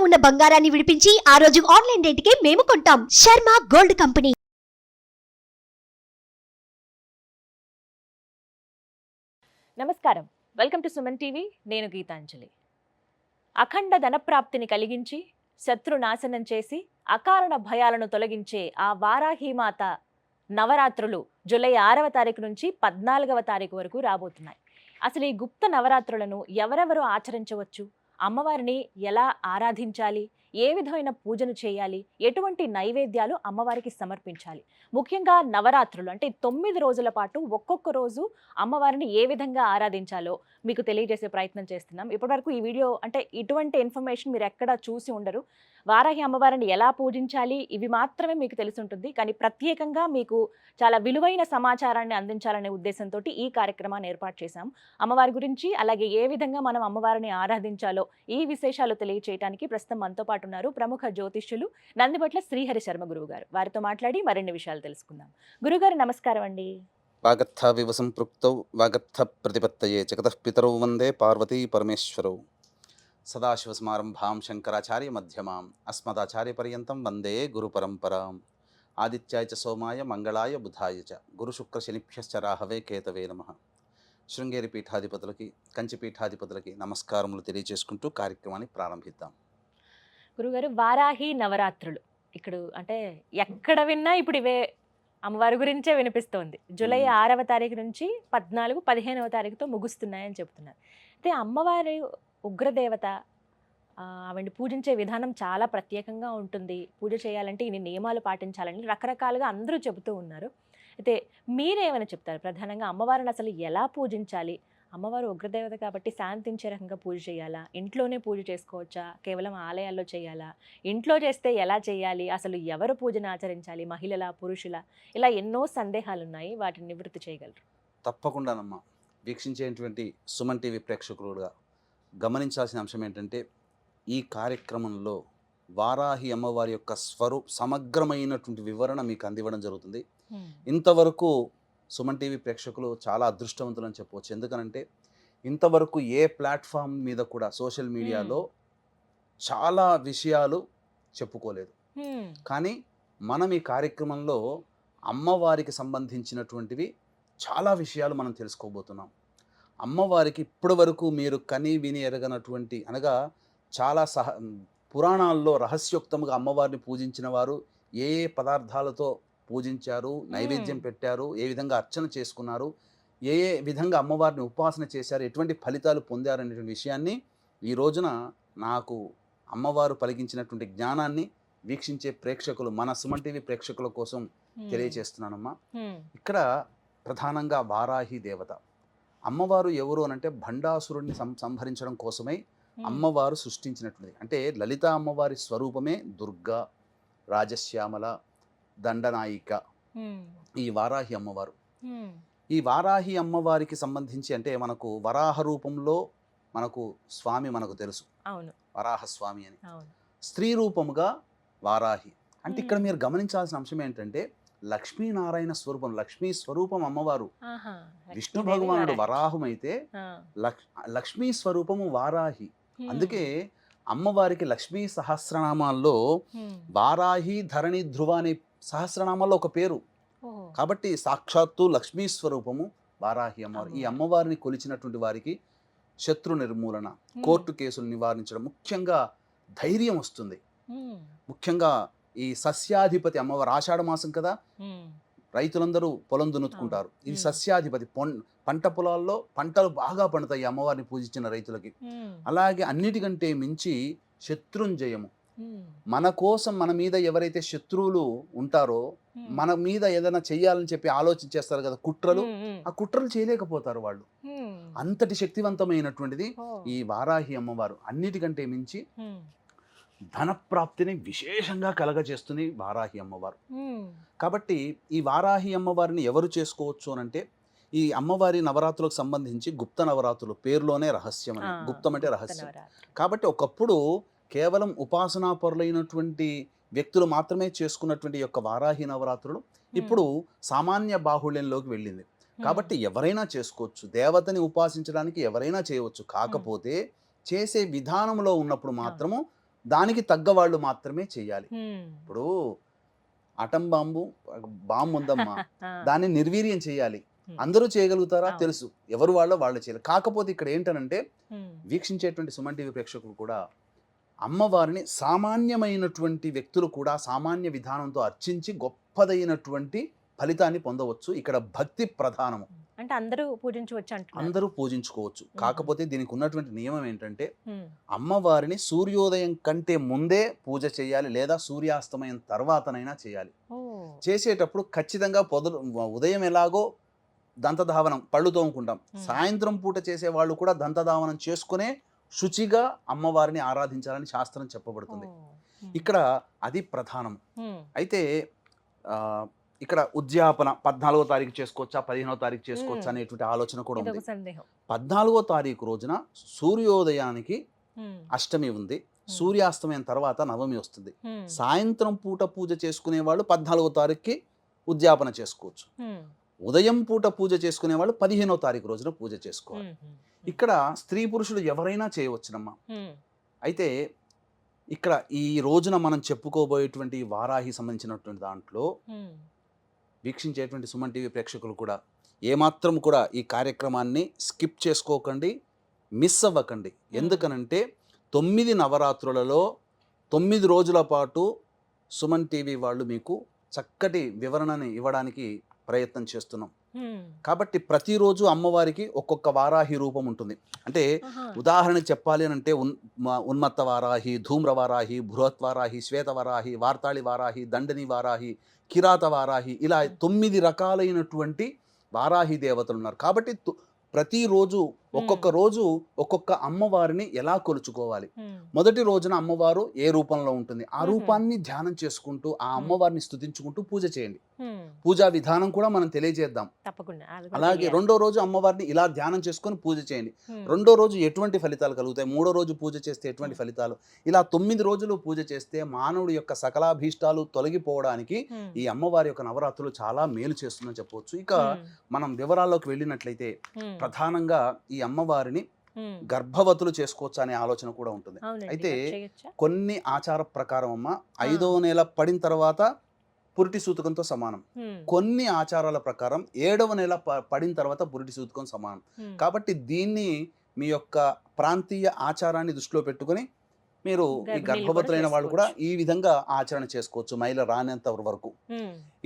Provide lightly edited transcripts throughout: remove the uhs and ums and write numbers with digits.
ఉన్న బంగారాన్ని విడిపించి ఆ రోజు ఆన్లైన్ రేటుకే మేము కొంటాం. Sharma gold company. నమస్కారం, వెల్కమ్ టు సుమన్ టీవీ. నేను గీతాంజలి. అఖండ ధనప్రాప్తిని కలిగించి శత్రునాశనం చేసి అకారణ భయాలను తొలగించే ఆ వారాహీమాత నవరాత్రులు జూలై 6వ తారీఖు నుంచి 14వ తారీఖు వరకు రాబోతున్నాయి. అసలు ఈ గుప్త నవరాత్రులను ఎవరెవరు ఆచరించవచ్చు, అమ్మవారిని ఎలా ఆరాధించాలి, ఏ విధమైన పూజను చేయాలి, ఎటువంటి నైవేద్యాలు అమ్మవారికి సమర్పించాలి, ముఖ్యంగా నవరాత్రులు అంటే 9 రోజుల పాటు ఒక్కొక్క రోజు అమ్మవారిని ఏ విధంగా ఆరాధించాలో మీకు తెలియజేసే ప్రయత్నం చేస్తున్నాం. ఇప్పటివరకు ఈ వీడియో అంటే ఇటువంటి ఇన్ఫర్మేషన్ మీరు ఎక్కడా చూసి ఉండరు. వారాహి అమ్మవారిని ఎలా పూజించాలి ఇవి మాత్రమే మీకు తెలిసి ఉంటుంది. కానీ ప్రత్యేకంగా మీకు చాలా విలువైన సమాచారాన్ని అందించాలనే ఉద్దేశంతో ఈ కార్యక్రమాన్ని ఏర్పాటు చేశాం. అమ్మవారి గురించి అలాగే ఏ విధంగా మనం అమ్మవారిని ఆరాధించాలో ఈ విశేషాలు తెలియచేయడానికి ప్రస్తుతం మనతో పాటు ఉన్నారు ప్రముఖ జ్యోతిష్యులు నందిబట్ల శ్రీహరి శర్మ గురువు గారు. వారితో మాట్లాడి మరిన్ని విషయాలు తెలుసుకుందాం. గురుగారు నమస్కారం అండి. వాగర్థావివ సంపృక్తౌ వాగర్థ ప్రతిపత్తయే జగతః పితరౌ వందే పార్వతీ పరమేశ్వరౌ. సదాశివసమారంభాం శంకరాచార్య మధ్యమాం అస్మదాచార్య పర్యంతం వందే గురు పరంపరాం. ఆదిత్యాయ చ సోమాయ మంగళాయ బుధాయ చ గురు శుక్ర శనిభ్యశ్చ రాహవే కేతవే నమః. శృంగేరి పీఠాధిపతులకి కంచి పీఠాధిపతులకి నమస్కారములు తెలియజేసుకుంటూ కార్యక్రమాన్ని ప్రారంభిద్దాం. గురుగారు, వారాహి నవరాత్రులు ఇక్కడ అంటే ఎక్కడ విన్నా ఇప్పుడు ఇవే అమ్మవారి గురించే వినిపిస్తోంది. జూలై 6వ తారీఖు నుంచి 14, 15వ తారీఖుతో ముగుస్తున్నాయని చెప్తున్నారు. అయితే అమ్మవారి ఉగ్రదేవత, ఆవిడ్ని పూజించే విధానం చాలా ప్రత్యేకంగా ఉంటుంది. పూజ చేయాలంటే ఇన్ని నియమాలు పాటించాలని రకరకాలుగా అందరూ చెబుతూ ఉన్నారు. అయితే మీరేమైనా చెప్తారు? ప్రధానంగా అమ్మవారిని అసలు ఎలా పూజించాలి? అమ్మవారు ఉగ్రదేవత కాబట్టి శాంతించే రకంగా పూజ చేయాలా, ఇంట్లోనే పూజ చేసుకోవచ్చా, కేవలం ఆలయాల్లో చేయాలా, ఇంట్లో చేస్తే ఎలా చేయాలి, అసలు ఎవరు పూజను ఆచరించాలి, మహిళల పురుషుల, ఇలా ఎన్నో సందేహాలు ఉన్నాయి. వాటిని నివృత్తి చేయగలరు? తప్పకుండానమ్మా. వీక్షించేటువంటి సుమన్ టీవీ ప్రేక్షకులుగా గమనించాల్సిన అంశం ఏంటంటే, ఈ కార్యక్రమంలో వారాహి అమ్మవారి యొక్క సమగ్రమైనటువంటి వివరణ మీకు అందివ్వడం జరుగుతుంది. ఇంతవరకు సుమన్ టీవీ ప్రేక్షకులు చాలా అదృష్టవంతులని చెప్పవచ్చు. ఎందుకనంటే ఇంతవరకు ఏ ప్లాట్ఫామ్ మీద కూడా సోషల్ మీడియాలో చాలా విషయాలు చెప్పుకోలేదు. కానీ మనం ఈ కార్యక్రమంలో అమ్మవారికి సంబంధించినటువంటివి చాలా విషయాలు మనం తెలుసుకోబోతున్నాం. అమ్మవారికి ఇప్పటి వరకు మీరు కని విని ఎరగనటువంటి, అనగా చాలా పురాణాల్లో రహస్యోక్తంగా అమ్మవారిని పూజించిన వారు ఏ ఏ పదార్థాలతో పూజించారు, నైవేద్యం పెట్టారు, ఏ విధంగా అర్చన చేసుకున్నారు, ఏ ఏ విధంగా అమ్మవారిని ఉపాసన చేశారు, ఎటువంటి ఫలితాలు పొందారు అనేటువంటి విషయాన్ని ఈ రోజున నాకు అమ్మవారు పలికించినటువంటి జ్ఞానాన్ని వీక్షించే ప్రేక్షకులు, మన సుమన్ టీవీ ప్రేక్షకుల కోసం తెలియచేస్తున్నానమ్మా. ఇక్కడ ప్రధానంగా వారాహి దేవత అమ్మవారు ఎవరు అనంటే భండాసురుడిని సంహరించడం కోసమై అమ్మవారు సృష్టించినటువంటిది. అంటే లలిత అమ్మవారి స్వరూపమే దుర్గా, రాజశ్యామల, దండనాయిక ఈ వారాహి అమ్మవారు. ఈ వారాహి అమ్మవారికి సంబంధించి అంటే మనకు వరాహ రూపంలో మనకు స్వామి మనకు తెలుసు, వరాహ స్వామి అని. స్త్రీ రూపముగా వారాహి అంటే ఇక్కడ మీరు గమనించాల్సిన అంశం ఏంటంటే లక్ష్మీనారాయణ స్వరూపం, లక్ష్మీ స్వరూపం అమ్మవారు. విష్ణు భగవానుడు వరాహం అయితే లక్ష్మీ స్వరూపము వారాహి. అందుకే అమ్మవారికి లక్ష్మీ సహస్రనామాల్లో వారాహి, ధరణి, ధ్రువ అనే సహస్రనామాల్లో ఒక పేరు. కాబట్టి సాక్షాత్తు లక్ష్మీ స్వరూపము వారాహి అమ్మవారు. ఈ అమ్మవారిని కొలిచినటువంటి వారికి శత్రు నిర్మూలన, కోర్టు కేసులు నివారించడం, ముఖ్యంగా ధైర్యం వస్తుంది. ముఖ్యంగా ఈ సస్యాధిపతి అమ్మవారు, ఆషాఢ మాసం కదా, రైతులందరూ పొలం దున్నుకుంటారు. ఇది సస్యాధిపతి, పంట పొలాల్లో పంటలు బాగా పండుతాయి అమ్మవారిని పూజించిన రైతులకి. అలాగే అన్నిటికంటే మించి శత్రుంజయము, మన కోసం మన మీద ఎవరైతే శత్రువులు ఉంటారో, మన మీద ఏదైనా చెయ్యాలని చెప్పి ఆలోచించేస్తారు కదా, కుట్రలు, ఆ కుట్రలు చేయలేకపోతారు వాళ్ళు. అంతటి శక్తివంతమైనటువంటిది ఈ వారాహి అమ్మవారు. అన్నిటికంటే మించి ధనప్రాప్తిని విశేషంగా కలగజేస్తుంది వారాహి అమ్మవారు. కాబట్టి ఈ వారాహి అమ్మవారిని ఎవరు చేసుకోవచ్చు అనంటే, ఈ అమ్మవారి నవరాత్రులకు సంబంధించి గుప్త నవరాత్రులు పేరులోనే రహస్యం అని, గుప్తం అంటే రహస్యం. కాబట్టి ఒకప్పుడు కేవలం ఉపాసనా పరులైనటువంటి వ్యక్తులు మాత్రమే చేసుకున్నటువంటి యొక్క వారాహి నవరాత్రులు ఇప్పుడు సామాన్య బాహుళ్యంలోకి వెళ్ళింది. కాబట్టి ఎవరైనా చేసుకోవచ్చు, దేవతని ఉపాసించడానికి ఎవరైనా చేయవచ్చు. కాకపోతే చేసే విధానంలో ఉన్నప్పుడు మాత్రము దానికి తగ్గ వాళ్ళు మాత్రమే చేయాలి. ఇప్పుడు అటం బాంబు ఉందమ్మా, దాన్ని నిర్వీర్యం చేయాలి. అందరూ చేయగలుగుతారా? తెలుసు, ఎవరు వాళ్ళు చేయాలి. కాకపోతే ఇక్కడ ఏంటనంటే వీక్షించేటువంటి సుమన్ టీవీ ప్రేక్షకులు కూడా అమ్మవారిని సామాన్యమైనటువంటి వ్యక్తులు కూడా సామాన్య విధానంతో అర్చించి గొప్పదైనటువంటి ఫలితాన్ని పొందవచ్చు. ఇక్కడ భక్తి ప్రధానము, అంటే అందరూ పూజించవచ్చు అంటున్నారు. అందరూ పూజించుకోవచ్చు. కాకపోతే దీనికి ఉన్నటువంటి నియమం ఏంటంటే అమ్మవారిని సూర్యోదయం కంటే ముందే పూజ చేయాలి, లేదా సూర్యాస్తమయం తర్వాతనైనా చేయాలి. చేసేటప్పుడు ఖచ్చితంగా ఉదయం ఎలాగో దంతధావనం, పళ్ళు తోముకుంటాం, సాయంత్రం పూట చేసే వాళ్ళు కూడా దంతధావనం చేసుకునే శుచిగా అమ్మవారిని ఆరాధించాలని శాస్త్రం చెప్పబడుతుంది. ఇక్కడ అది ప్రధానం. అయితే ఇక్కడ ఉద్యాపన 14వ తారీఖు చేసుకోవచ్చా, 15వ తారీఖు చేసుకోవచ్చా అనేటువంటి ఆలోచన కూడా ఉంది. 14వ తారీఖు రోజున సూర్యోదయానికి అష్టమి ఉంది, సూర్యాస్తమయం తర్వాత నవమి వస్తుంది. సాయంత్రం పూట పూజ చేసుకునే వాళ్ళు 14వ తారీఖుకి ఉద్యాపన చేసుకోవచ్చు. ఉదయం పూట పూజ చేసుకునే వాళ్ళు 15వ తారీఖు రోజున పూజ చేసుకోవాలి. ఇక్కడ స్త్రీ పురుషులు ఎవరైనా చేయవచ్చునమ్మా. అయితే ఇక్కడ ఈ రోజున మనం చెప్పుకోబోయేటువంటి వారాహి సంబంధించినటువంటి దాంట్లో వీక్షించేటువంటి సుమన్ టీవీ ప్రేక్షకులు కూడా ఏమాత్రం కూడా ఈ కార్యక్రమాన్ని స్కిప్ చేసుకోకండి, మిస్ అవ్వకండి. ఎందుకనంటే 9 నవరాత్రులలో 9 రోజుల పాటు సుమన్ టీవీ వాళ్ళు మీకు చక్కటి వివరణని ఇవ్వడానికి ప్రయత్నం చేస్తున్నాం. కాబట్టి ప్రతిరోజు అమ్మవారికి ఒక్కొక్క వారాహి రూపం ఉంటుంది. అంటే ఉదాహరణకు చెప్పాలి అని అంటే ఉన్మత్త వారాహి, ధూమ్ర వారాహి, బృహత్ వారాహి, శ్వేత వారాహి, వార్తాళి వారాహి, దండని వారాహి, కిరాత వారాహి, ఇలా 9 రకాలైనటువంటి వారాహి దేవతలు ఉన్నారు. కాబట్టి ప్రతిరోజు ఒక్కొక్క రోజు ఒక్కొక్క అమ్మవారిని ఎలా కొలుచుకోవాలి. మొదటి రోజున అమ్మవారు ఏ రూపంలో ఉంటుంది, ఆ రూపాన్ని ధ్యానం చేసుకుంటూ ఆ అమ్మవారిని స్తుతించుకుంటూ పూజ చేయండి. పూజా విధానం కూడా మనం తెలియజేద్దాం. అలాగే రెండో రోజు అమ్మవారిని ఇలా ధ్యానం చేసుకొని పూజ చేయండి. రెండో రోజు ఎటువంటి ఫలితాలు కలుగుతాయి, మూడో రోజు పూజ చేస్తే ఎటువంటి ఫలితాలు, ఇలా 9 రోజులు పూజ చేస్తే మానవుడి యొక్క సకలాభీష్టాలు తొలగిపోవడానికి ఈ అమ్మవారి యొక్క నవరాత్రులు చాలా మేలు చేస్తుందని చెప్పవచ్చు. ఇక మనం వివరాల్లోకి వెళ్ళినట్లయితే ప్రధానంగా ఈ అమ్మవారిని గర్భవతులు చేసుకోవచ్చు అనే ఆలోచన కూడా ఉంటుంది. అయితే కొన్ని ఆచార ప్రకారం అమ్మ 5వ నెల పడిన తర్వాత పురిటి సూతకంతో సమానం, కొన్ని ఆచారాల ప్రకారం 7వ నెల పడిన తర్వాత పురిటి సూతకం సమానం. కాబట్టి దీన్ని మీ యొక్క ప్రాంతీయ ఆచారాన్ని దృష్టిలో పెట్టుకొని మీరు ఈ గర్భవతులైన వాళ్ళు కూడా ఈ విధంగా ఆచరణ చేసుకోవచ్చు, మహిళ రానంత వరకు.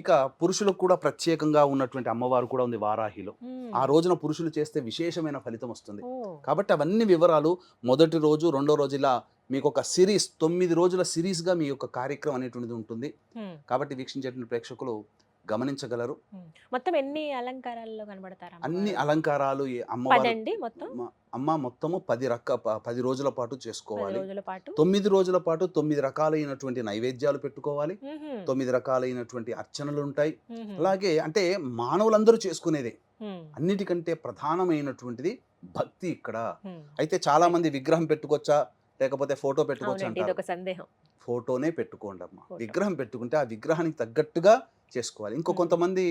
ఇక పురుషులకు కూడా ప్రత్యేకంగా ఉన్నటువంటి అమ్మవారు కూడా ఉంది వారాహిలో. ఆ రోజున పురుషులు చేస్తే విశేషమైన ఫలితం వస్తుంది. కాబట్టి అవన్నీ వివరాలు మొదటి రోజు, రెండో రోజు ఇలా మీకు ఒక సిరీస్, 9 రోజుల సిరీస్గా మీ యొక్క కార్యక్రమం అనేటువంటిది ఉంటుంది. కాబట్టి వీక్షించేటువంటి ప్రేక్షకులు గమనించగలరు. మొత్తం ఎన్ని అలంకారాల్లో కనబడతారు? అన్ని అలంకారాలు అమ్మ మొత్తము 10 రోజుల పాటు చేసుకోవాలి. 9 రోజుల పాటు 9 రకాలైనటువంటి నైవేద్యాలు పెట్టుకోవాలి, 9 రకాలైనటువంటి అర్చనలు ఉంటాయి. అలాగే అంటే మానవులందరూ చేసుకునేదే. అన్నిటికంటే ప్రధానమైనటువంటిది భక్తి ఇక్కడ. అయితే చాలా మంది విగ్రహం పెట్టుకోవచ్చా లేకపోతే ఫోటో పెట్టుకోవచ్చా అంటారు. ఫోటోనే పెట్టుకోండి అమ్మ. విగ్రహం పెట్టుకుంటే ఆ విగ్రహానికి తగ్గట్టుగా చేసుకోవాలి. ఇంకో కొంతమంది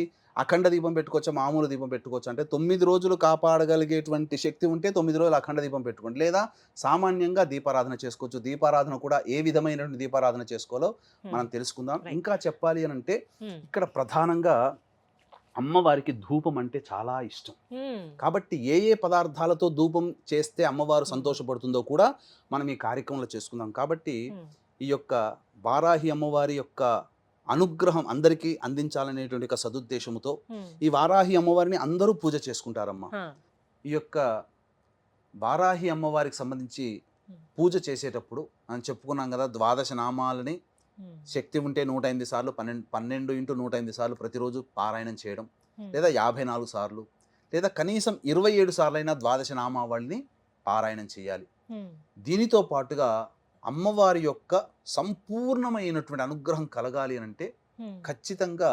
అఖండ దీపం పెట్టుకోవచ్చా, మామూలు దీపం పెట్టుకోవచ్చు అంటే 9 రోజులు కాపాడగలిగేటువంటి శక్తి ఉంటే 9 రోజులు అఖండ దీపం పెట్టుకోండి, లేదా సామాన్యంగా దీపారాధన చేసుకోవచ్చు. దీపారాధన కూడా ఏ విధమైనటువంటి దీపారాధన చేసుకోవాలో మనం తెలుసుకుందాం. ఇంకా చెప్పాలి అని అంటే ఇక్కడ ప్రధానంగా అమ్మవారికి ధూపం అంటే చాలా ఇష్టం. కాబట్టి ఏ ఏ పదార్థాలతో ధూపం చేస్తే అమ్మవారు సంతోషపడుతుందో కూడా మనం ఈ కార్యక్రమంలో చేసుకుందాం. కాబట్టి ఈ యొక్క వారాహి అమ్మవారి యొక్క అనుగ్రహం అందరికీ అందించాలనేటువంటి ఒక సదుద్దేశంతో ఈ వారాహి అమ్మవారిని అందరూ పూజ చేసుకుంటారమ్మా. ఈ యొక్క వారాహి అమ్మవారికి సంబంధించి పూజ చేసేటప్పుడు మనం చెప్పుకున్నాం కదా, 12 నామాలని శక్తి ఉంటే 108 సార్లు 12 × 108 సార్లు ప్రతిరోజు పారాయణం చేయడం, లేదా 54 సార్లు, లేదా కనీసం 27 సార్లైనా 12 నామావళిని పారాయణం చేయాలి. దీనితో పాటుగా అమ్మవారి యొక్క సంపూర్ణమైనటువంటి అనుగ్రహం కలగాలి అని అంటే ఖచ్చితంగా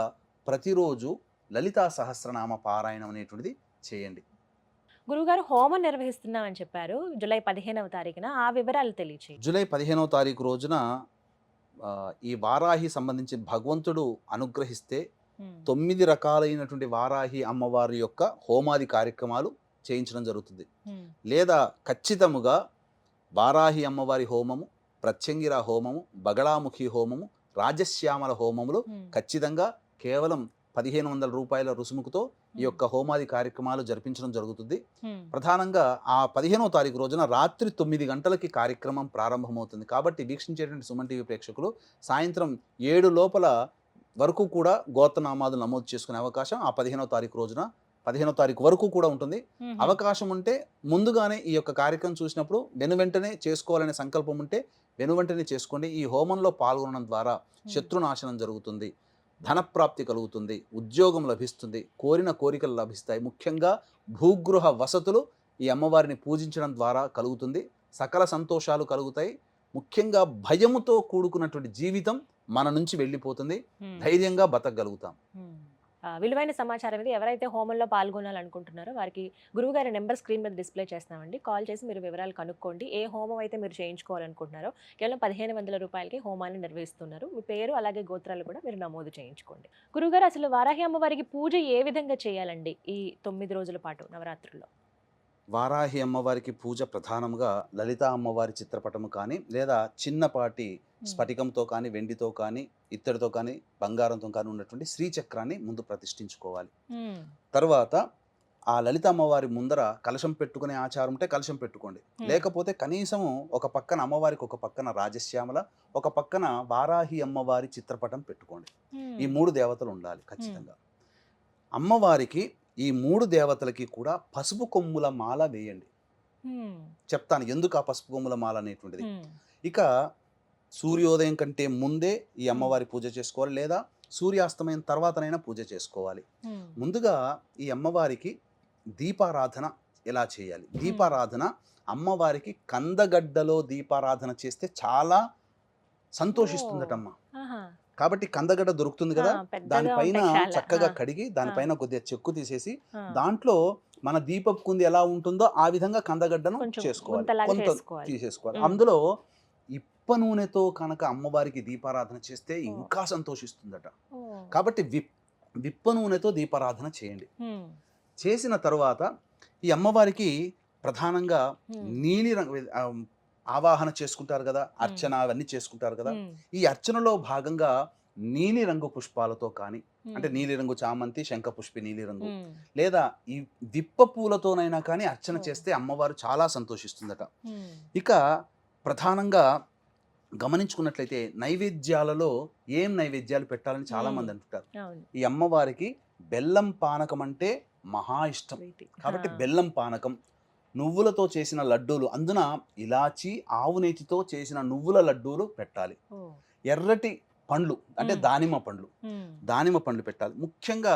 ప్రతిరోజు లలితా సహస్రనామ పారాయణం అనేటువంటిది చేయండి. గురుగారు, హోమం నిర్వహిస్తున్నామని చెప్పారు జూలై 15వ తారీఖున, ఆ వివరాలు తెలియచేయండి. జూలై 15వ తారీఖు రోజున ఈ వారాహి సంబంధించి భగవంతుడు అనుగ్రహిస్తే 9 రకాలైనటువంటి వారాహి అమ్మవారి యొక్క హోమాది కార్యక్రమాలు చేయించడం జరుగుతుంది. లేదా ఖచ్చితముగా వారాహి అమ్మవారి హోమము, ప్రత్యంగిర హోమము, బగళాముఖి హోమము, రాజశ్యామల హోమములు ఖచ్చితంగా కేవలం 1500 రూపాయల రుసుముకుతో ఈ యొక్క హోమాది కార్యక్రమాలు జరిపించడం జరుగుతుంది. ప్రధానంగా ఆ 15వ తారీఖు రోజున రాత్రి 9 గంటలకి కార్యక్రమం ప్రారంభమవుతుంది. కాబట్టి వీక్షించేటువంటి సుమన్ టీవీ ప్రేక్షకులు సాయంత్రం 7 లోపల వరకు కూడా గోత్రనామాలు నమోదు చేసుకునే అవకాశం ఆ 15వ తారీఖు రోజున 15వ తారీఖు వరకు కూడా ఉంటుంది. అవకాశం ఉంటే ముందుగానే ఈ యొక్క కార్యక్రమం చూసినప్పుడు వెనువెంటనే చేసుకోవాలనే సంకల్పం ఉంటే వెనువెంటనే చేసుకోండి. ఈ హోమంలో పాల్గొనడం ద్వారా శత్రునాశనం జరుగుతుంది, ధనప్రాప్తి కలుగుతుంది, ఉద్యోగం లభిస్తుంది, కోరిన కోరికలు లభిస్తాయి. ముఖ్యంగా భూగృహ వసతులు ఈ అమ్మవారిని పూజించడం ద్వారా కలుగుతుంది. సకల సంతోషాలు కలుగుతాయి. ముఖ్యంగా భయముతో కూడుకున్నటువంటి జీవితం మన నుంచి వెళ్ళిపోతుంది. ధైర్యంగా బతకగలుగుతాం. విలువైన సమాచారం ఇది. ఎవరైతే హోమంలో పాల్గొనాలనుకుంటున్నారో వారికి గురువుగారి నెంబర్ స్క్రీన్ మీద డిస్ప్లే చేస్తామండి. కాల్ చేసి మీరు వివరాలు కనుక్కోండి. ఏ హోమం అయితే మీరు చేయించుకోవాలనుకుంటున్నారో కేవలం 1500 రూపాయలకి హోమాన్ని నిర్వహిస్తున్నారు. మీ పేరు అలాగే గోత్రాలు కూడా మీరు నమోదు చేయించుకోండి. గురువుగారు, అసలు వారాహి అమ్మవారికి పూజ ఏ విధంగా చేయాలండి ఈ 9 రోజుల పాటు నవరాత్రుల్లో? వారాహి అమ్మవారికి పూజ ప్రధానంగా లలితా అమ్మవారి చిత్రపటము కానీ లేదా చిన్నపాటి స్ఫటికంతో కానీ వెండితో కానీ ఇత్తడితో కానీ బంగారంతో కానీ ఉన్నటువంటి శ్రీచక్రాన్ని ముందు ప్రతిష్ఠించుకోవాలి. తర్వాత ఆ లలిత అమ్మవారి ముందర కలశం పెట్టుకునే ఆచారం ఉంటే కలశం పెట్టుకోండి. లేకపోతే కనీసం ఒక పక్కన అమ్మవారికి ఒక పక్కన రాజశ్యామల, ఒక పక్కన వారాహి అమ్మవారి చిత్రపటం పెట్టుకోండి. ఈ 3 దేవతలు ఉండాలి ఖచ్చితంగా. అమ్మవారికి ఈ 3 దేవతలకి కూడా పసుపు కొమ్ముల మాల వేయండి. చెప్తాను ఎందుకు ఆ పసుపు కొమ్ముల మాల అనేటువంటిది. ఇక సూర్యోదయం కంటే ముందే ఈ అమ్మవారి పూజ చేసుకోవాలి, లేదా సూర్యాస్తమయం తర్వాతనైనా పూజ చేసుకోవాలి. ముందుగా ఈ అమ్మవారికి దీపారాధన ఎలా చేయాలి? దీపారాధన అమ్మవారికి కందగడ్డలో దీపారాధన చేస్తే చాలా సంతోషిస్తుందటమ్మ. కాబట్టి కందగడ్డ దొరుకుతుంది కదా, దానిపైన చక్కగా కడిగి దానిపైన కొద్దిగా చెక్కు తీసేసి దాంట్లో మన దీపపు కుంది ఎలా ఉంటుందో ఆ విధంగా కందగడ్డను చేసుకోవాలి, కొంత తీసేసుకోవాలి. అందులో ఇప్ప నూనెతో కనుక అమ్మవారికి దీపారాధన చేస్తే ఇంకా సంతోషిస్తుందట. కాబట్టి విప్ప నూనెతో దీపారాధన చేయండి. చేసిన తర్వాత ఈ అమ్మవారికి ప్రధానంగా నీలి రంగు ఆవాహన చేసుకుంటారు కదా, అర్చన అవన్నీ చేసుకుంటారు కదా. ఈ అర్చనలో భాగంగా నీలి రంగు పుష్పాలతో కానీ, అంటే నీలి రంగు చామంతి, శంఖపుష్పి నీలి రంగు, లేదా ఈ విప్ప పూలతోనైనా కానీ అర్చన చేస్తే అమ్మవారు చాలా సంతోషిస్తుందట. ఇక ప్రధానంగా గమనించుకున్నట్లయితే నైవేద్యాలలో ఏం నైవేద్యాలు పెట్టాలని చాలా మంది అంటుంటారు. ఈ అమ్మవారికి బెల్లం పానకం అంటే మహా ఇష్టం. కాబట్టి బెల్లం పానకం, నువ్వులతో చేసిన లడ్డూలు, అందున ఇలాచి ఆవు నేతితో చేసిన నువ్వుల లడ్డూలు పెట్టాలి. ఎర్రటి పండ్లు అంటే దానిమ్మ పండ్లు పెట్టాలి. ముఖ్యంగా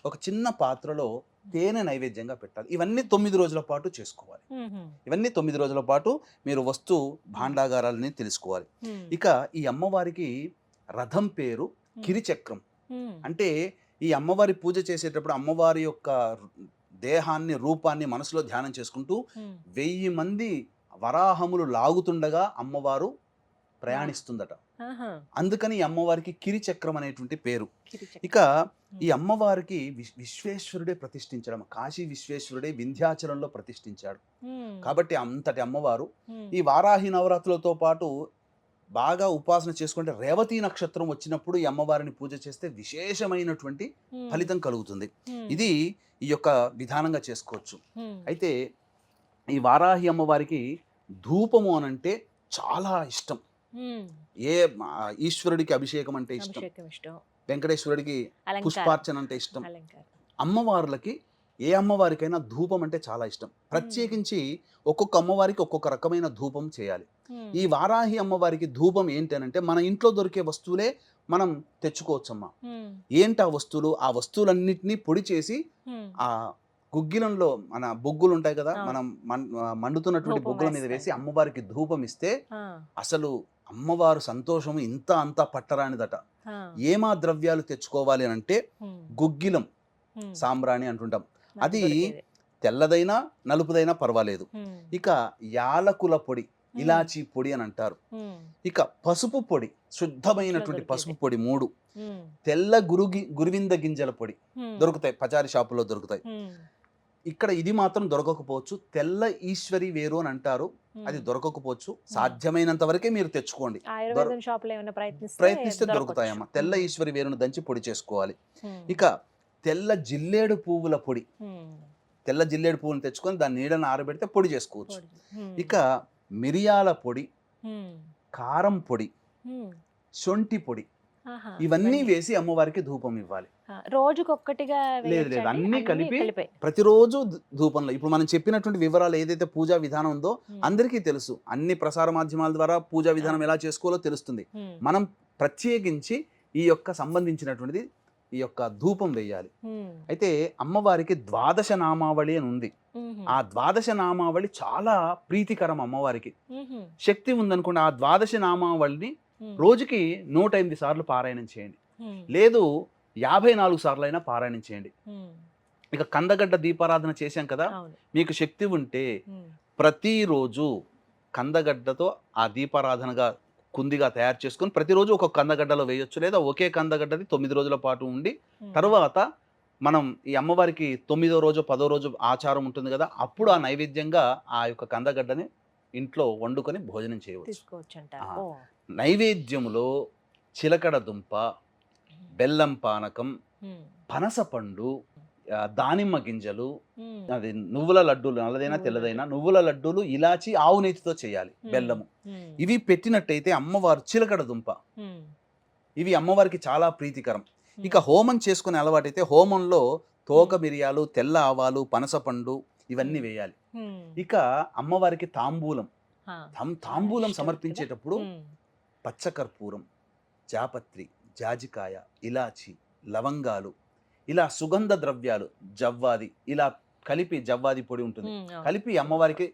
ఒక చిన్న పాత్రలో తేనె నైవేద్యంగా పెట్టాలి. ఇవన్నీ 9 రోజుల పాటు చేసుకోవాలి. ఇవన్నీ 9 రోజుల పాటు మీరు వస్తు భాండాగారాలని తెలుసుకోవాలి. ఇక ఈ అమ్మవారికి రథం పేరు కిరిచక్రం. అంటే ఈ అమ్మవారి పూజ చేసేటప్పుడు అమ్మవారి యొక్క దేహాన్ని, రూపాన్ని మనసులో ధ్యానం చేసుకుంటూ 1000 మంది వరాహములు లాగుతుండగా అమ్మవారు ప్రయాణిస్తుందట. అందుకని ఈ అమ్మవారికి కిరిచక్రం అనేటువంటి పేరు. ఇక ఈ అమ్మవారికి విశ్వేశ్వరుడే ప్రతిష్ఠించడం, కాశీ విశ్వేశ్వరుడే వింధ్యాచలంలో ప్రతిష్ఠించాడు. కాబట్టి అంతటి అమ్మవారు ఈ వారాహి నవరాత్రులతో పాటు బాగా ఉపాసన చేసుకుంటే రేవతి నక్షత్రం వచ్చినప్పుడు ఈ అమ్మవారిని పూజ చేస్తే విశేషమైనటువంటి ఫలితం కలుగుతుంది. ఇది ఈ యొక్క విధానంగా చేసుకోవచ్చు. అయితే ఈ వారాహి అమ్మవారికి ధూపము అనంటే చాలా ఇష్టం. ఏ ఈశ్వరుడికి అభిషేకం అంటే ఇష్టం, వెంకటేశ్వరుడికి పుష్పార్చన అంటే ఇష్టం. అమ్మవార్లకి ఏ అమ్మవారికైనా ధూపం అంటే చాలా ఇష్టం. ప్రత్యేకించి ఒక్కొక్క అమ్మవారికి ఒక్కొక్క రకమైన ధూపం చేయాలి. ఈ వారాహి అమ్మవారికి ధూపం ఏంటి అంటే మన ఇంట్లో దొరికే వస్తువులే మనం తెచ్చుకోవచ్చమ్మా. ఏంటి ఆ వస్తువులు? ఆ వస్తువులన్నిటినీ పొడి చేసి ఆ గుగ్గిలంలో మన బొగ్గులు ఉంటాయి కదా, మనం మండుతున్నటువంటి బొగ్గుల మీద వేసి అమ్మవారికి ధూపం ఇస్తే అసలు అమ్మవారు సంతోషం ఇంత అంతా పట్టరానిదట. ఏమా ద్రవ్యాలు తెచ్చుకోవాలి అని అంటే గుగ్గిలం, సాంబ్రాణి అంటుంటాం. అది తెల్లదైనా నలుపుదైనా పర్వాలేదు. ఇక యాలకుల పొడి, ఇలాచీ పొడి అని అంటారు. ఇక పసుపు పొడి, శుద్ధమైనటువంటి పసుపు పొడి 3, తెల్ల గురువింద గింజల పొడి దొరుకుతాయి, పచారీ షాపులో దొరుకుతాయి. ఇక్కడ ఇది మాత్రం దొరకకపోవచ్చు. తెల్ల ఈశ్వరి వేరు అని అంటారు, అది దొరకకపోవచ్చు. సాధ్యమైనంత వరకే మీరు తెచ్చుకోండి. ఆయుర్వేదం షాప్ లో ఏమైనా ప్రయత్నిస్తే దొరుకుతాయమ్మా. తెల్ల ఈశ్వరి వేరును దంచి పొడి చేసుకోవాలి. ఇక తెల్ల జిల్లేడు పువ్వుల పొడి, తెల్ల జిల్లేడు పువ్వులను తెచ్చుకొని దాని నీడను ఆరబెడితే పొడి చేసుకోవచ్చు. ఇక మిరియాల పొడి, కారం పొడి, శొంఠి పొడి, ఇవన్నీ వేసి అమ్మవారికి ధూపం ఇవ్వాలి. రోజుకొక్కటిగా లేదు అన్ని కలిపి ప్రతిరోజు ధూపంలో. ఇప్పుడు మనం చెప్పినటువంటి వివరాలు ఏదైతే పూజా విధానం ఉందో అందరికీ తెలుసు. అన్ని ప్రసార మాధ్యమాల ద్వారా పూజా విధానం ఎలా చేసుకోవాలో తెలుస్తుంది. మనం ప్రత్యేకించి ఈ యొక్క సంబంధించినటువంటిది ఈ యొక్క ధూపం వేయాలి. అయితే అమ్మవారికి ద్వాదశ నామావళి అని ఉంది. ఆ ద్వాదశ నామావళి చాలా ప్రీతికరం అమ్మవారికి. శక్తి ఉందనుకోండి, ఆ ద్వాదశ నామావళిని రోజుకి 108 సార్లు పారాయణం చేయండి, లేదు 54 సార్లు అయినా పారాయణం చేయండి. ఇక కందగడ్డ దీపారాధన చేశాం కదా, మీకు శక్తి ఉంటే ప్రతిరోజు కందగడ్డతో ఆ దీపారాధనగా కుందిగా తయారు చేసుకొని ప్రతిరోజు ఒక కందగడ్డలో వేయొచ్చు, లేదా ఒకే కందగడ్డది 9 రోజుల పాటు ఉండి తర్వాత మనం ఈ అమ్మవారికి 9వ రోజు 10వ రోజు ఆచారం ఉంటుంది కదా, అప్పుడు ఆ నైవేద్యంగా ఆ యొక్క కందగడ్డని ఇంట్లో వండుకొని భోజనం చేయవచ్చు. నైవేద్యములో చిలకడ దుంప, బెల్లం పానకం, పనసపండు, దానిమ్మ గింజలు, అది నువ్వుల లడ్డూలు, నల్లదైనా తెల్లదైనా నువ్వుల లడ్డూలు, ఇలాచి, ఆవు నెయ్యితో చేయాలి, బెల్లము, ఇవి పెట్టినట్టయితే అమ్మవారు చిలకడ దుంప, ఇవి అమ్మవారికి చాలా ప్రీతికరం. ఇక హోమం చేసుకునే అలవాటైతే హోమంలో తోక మిరియాలు, తెల్ల ఆవాలు, పనసపండు ఇవన్నీ వేయాలి. ఇక అమ్మవారికి తాంబూలం సమర్పించేటప్పుడు పచ్చకర్పూరం, జాపత్రి, జాజికాయ, ఇలాచి, లవంగాలు, ఇలా సుగంధ ద్రవ్యాలు, జవ్వాది, ఇలా కలిపి, జవ్వాది పొడి ఉంటుంది, కలిపి అమ్మవారికి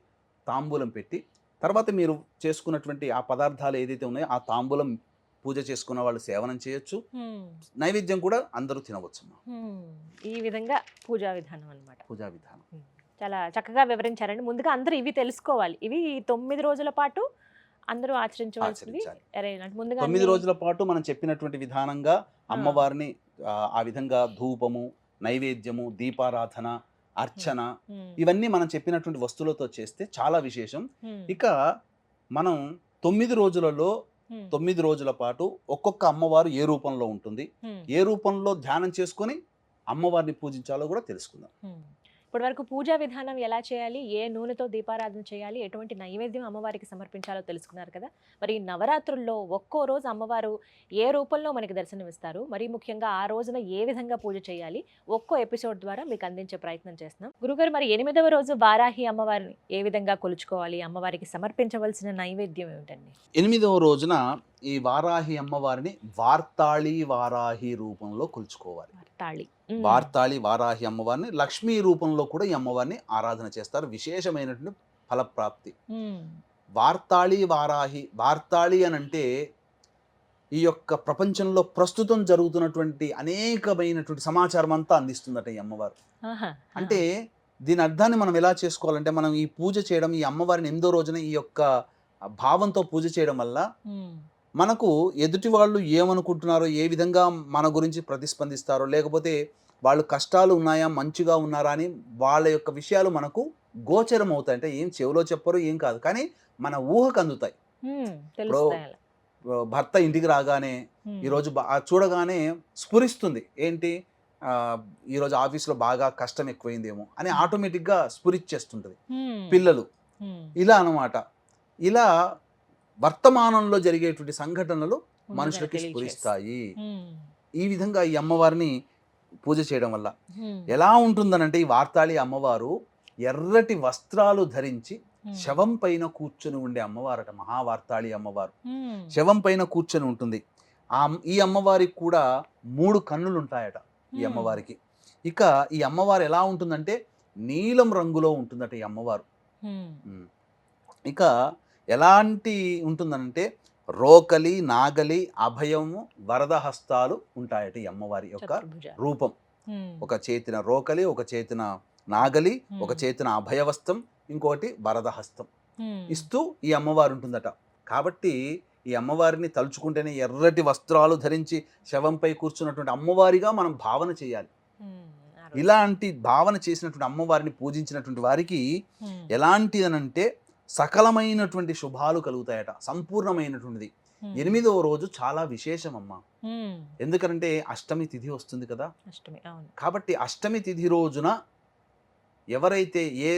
తాంబూలం పెట్టి తర్వాత మీరు చేసుకున్నటువంటి ఆ పదార్థాలు ఏదైతే ఉన్నాయో ఆ తాంబూలం పూజ చేసుకున్న వాళ్ళు సేవనం చేయొచ్చు, నైవేద్యం కూడా అందరూ తినవచ్చు. ఈ విధంగా పూజా విధానం అన్నమాట. పూజా విధానం చాలా చక్కగా వివరించారండి. ముందుగా అందరూ ఇవి తెలుసుకోవాలి. ఇవి 9 రోజుల పాటు అందరూ ఆచరించవలసింది. 9 రోజుల పాటు మనం చెప్పినటువంటి విధానంగా అమ్మవారిని ఆ విధంగా ధూపము, నైవేద్యము, దీపారాధన, అర్చన, ఇవన్నీ మనం చెప్పినటువంటి వస్తువులతో చేస్తే చాలా విశేషం. ఇక మనం 9 రోజులలో 9 రోజుల పాటు ఒక్కొక్క అమ్మవారు ఏ రూపంలో ఉంటుంది, ఏ రూపంలో ధ్యానం చేసుకొని అమ్మవారిని పూజించాలో కూడా తెలుసుకుందాం. ఇప్పటి వరకు పూజా విధానం ఎలా చేయాలి, ఏ నూనెతో దీపారాధన చేయాలి, ఎటువంటి నైవేద్యం అమ్మవారికి సమర్పించాలో తెలుసుకున్నారు కదా. మరి నవరాత్రుల్లో ఒక్కో రోజు అమ్మవారు ఏ రూపంలో మనకి దర్శనమిస్తారు, మరి ముఖ్యంగా ఆ రోజున ఏ విధంగా పూజ చేయాలి, ఒక్కో ఎపిసోడ్ ద్వారా మీకు అందించే ప్రయత్నం చేస్తున్నాం. గురుగారు, మరి 8వ రోజు వారాహి అమ్మవారిని ఏ విధంగా కొలుచుకోవాలి, అమ్మవారికి సమర్పించవలసిన నైవేద్యం ఏమిటండి? 8వ రోజున ఈ వారాహి అమ్మవారిని వార్తాళి వారాహి రూపంలో కొలుచుకోవాలి. వార్తాళి వారాహి అమ్మవారిని లక్ష్మీ రూపంలో కూడా ఈ అమ్మవారిని ఆరాధన చేస్తారు. విశేషమైనటువంటి ఫలప్రాప్తి. వార్తాళి వారాహి, వార్తాళి అని అంటే ఈ యొక్క ప్రపంచంలో ప్రస్తుతం జరుగుతున్నటువంటి అనేకమైనటువంటి సమాచారం అంతా అందిస్తుందట ఈ అమ్మవారు. అంటే దీని అర్థాన్ని మనం ఎలా చేసుకోవాలంటే, మనం ఈ పూజ చేయడం, ఈ అమ్మవారిని 8వ రోజున ఈ యొక్క భావంతో పూజ చేయడం వల్ల మనకు ఎదుటి వాళ్ళు ఏమనుకుంటున్నారో, ఏ విధంగా మన గురించి ప్రతిస్పందిస్తారో, లేకపోతే వాళ్ళు కష్టాలు ఉన్నాయా, మంచిగా ఉన్నారా అని వాళ్ళ యొక్క విషయాలు మనకు గోచరం అవుతాయి. అంటే ఏం చెవిలో చెప్పరు, ఏం కాదు, కానీ మన ఊహకు అందుతాయి. భర్త ఇంటికి రాగానే ఈరోజు చూడగానే స్ఫురిస్తుంది, ఏంటి ఈరోజు ఆఫీస్లో బాగా కష్టం ఎక్కువైందేమో అని ఆటోమేటిక్గా స్ఫురిచ్చేస్తుంటుంది. పిల్లలు ఇలా అన్నమాట. ఇలా వర్తమానంలో జరిగేటువంటి సంఘటనలు మనుషులకి స్ఫురిస్తాయి. ఈ విధంగా ఈ అమ్మవారిని పూజ చేయడం వల్ల ఎలా ఉంటుందనంటే, ఈ వార్తాళి అమ్మవారు ఎర్రటి వస్త్రాలు ధరించి శవం పైన కూర్చొని ఉండే అమ్మవారట. మహావార్తాళి అమ్మవారు శవం పైన కూర్చొని ఉంటుంది. ఈ అమ్మవారికి కూడా 3 కన్నులు ఉంటాయట ఈ అమ్మవారికి. ఇక ఈ అమ్మవారు ఎలా ఉంటుందంటే నీలం రంగులో ఉంటుందట ఈ అమ్మవారు. ఇక ఎలాంటి ఉంటుందనంటే రోకలి, నాగలి, అభయము, వరద హస్తాలు ఉంటాయట ఈ అమ్మవారి యొక్క రూపం. ఒక చేతిన రోకలి, ఒక చేతిన నాగలి, ఒక చేతిన అభయవస్తం, ఇంకోటి వరద హస్తం ఇస్తూ ఈ అమ్మవారు ఉంటుందట. కాబట్టి ఈ అమ్మవారిని తలుచుకుంటేనే ఎర్రటి వస్త్రాలు ధరించి శవంపై కూర్చున్నటువంటి అమ్మవారిగా మనం భావన చేయాలి. ఇలాంటి భావన చేసినటువంటి అమ్మవారిని పూజించినటువంటి వారికి ఎలాంటి అనంటే సకలమైనటువంటి శుభాలు కలుగుతాయట, సంపూర్ణమైనటువంటిది. 8వ రోజు చాలా విశేషం అమ్మ. ఎందుకంటే అష్టమి తిథి వస్తుంది కదా. కాబట్టి అష్టమి తిథి రోజున ఎవరైతే ఏ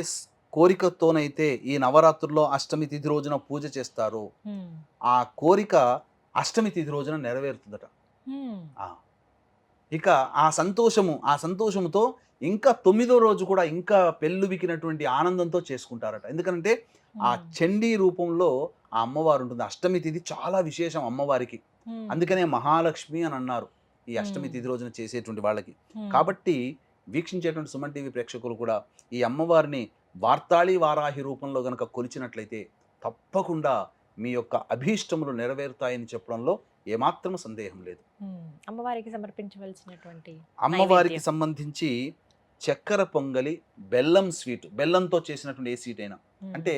కోరికతోనైతే ఈ నవరాత్రుల్లో అష్టమి తిథి రోజున పూజ చేస్తారో ఆ కోరిక అష్టమి తిథి రోజున నెరవేరుతుందట. ఇక ఆ సంతోషముతో ఇంకా 9వ రోజు కూడా ఇంకా పెళ్ళుబికినటువంటి ఆనందంతో చేసుకుంటారట. ఎందుకంటే ఆ చండీ రూపంలో ఆ అమ్మవారు ఉంటుంది. అష్టమి తిథి చాలా విశేషం అమ్మవారికి. అందుకనే మహాలక్ష్మి అని అన్నారు ఈ అష్టమి తిథి రోజున చేసేటువంటి వాళ్ళకి. కాబట్టి వీక్షించేటువంటి సుమన్ టీవీ ప్రేక్షకులు కూడా ఈ అమ్మవారిని వార్తాళి వారాహి రూపంలో గనక కొలిచినట్లయితే తప్పకుండా మీ యొక్క అభీష్టములు నెరవేరుతాయని చెప్పడంలో ఏమాత్రం సందేహం లేదు. అమ్మవారికి సమర్పించవలసినటువంటి అమ్మవారికి సంబంధించి చక్కెర పొంగలి, బెల్లం స్వీట్, బెల్లంతో చేసినటువంటి ఏ స్వీట్ అయినా, అంటే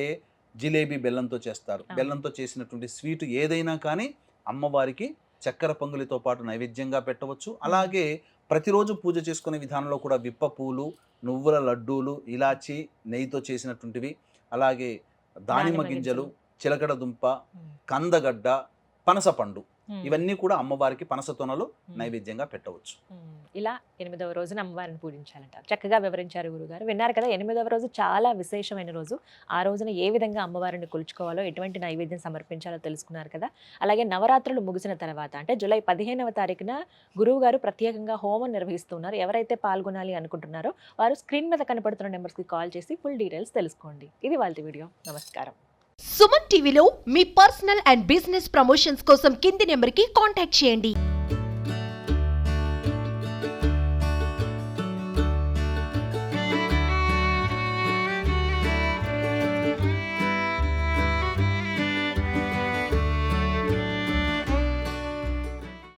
జిలేబీ బెల్లంతో చేస్తారు, బెల్లంతో చేసినటువంటి స్వీట్ ఏదైనా కానీ అమ్మవారికి చక్కెర పొంగలితో పాటు నైవేద్యంగా పెట్టవచ్చు. అలాగే ప్రతిరోజు పూజ చేసుకునే విధానంలో కూడా విప్ప పూలు, నువ్వుల లడ్డూలు, ఇలాచి, నెయ్యితో చేసినటువంటివి, అలాగే దానిమ్మ గింజలు, చిలకడ దుంప, కందగడ్డ, పనసపండు, ఇవన్నీ కూడా అమ్మవారికి పనసతొనలు నైవేద్యంగా పెట్టవచ్చు. ఇలా 8వ రోజున అమ్మవారిని పూజించాలంటారు. చక్కగా వివరించారు గురుగారు. విన్నారు కదా, 8వ రోజు చాలా విశేషమైన రోజు. ఆ రోజున ఏ విధంగా అమ్మవారిని కొలుచుకోవాలో, ఎటువంటి నైవేద్యం సమర్పించాలో తెలుసుకున్నారు కదా. అలాగే నవరాత్రులు ముగిసిన తర్వాత అంటే జూలై 15వ తారీఖున గురువు గారు ప్రత్యేకంగా హోమం నిర్వహిస్తున్నారు. ఎవరైతే పాల్గొనాలి అనుకుంటున్నారో వారు స్క్రీన్ మీద కనపడుతున్న నెంబర్స్కి కాల్ చేసి ఫుల్ డీటెయిల్స్ తెలుసుకోండి. ఇది వాళ్ళ వీడియో. నమస్కారం. సుమన్ టీవీలో మీ పర్సనల్ అండ్ బిజినెస్ ప్రమోషన్స్ కోసం కింది నెంబర్కి కాంటాక్ట్ చేయండి.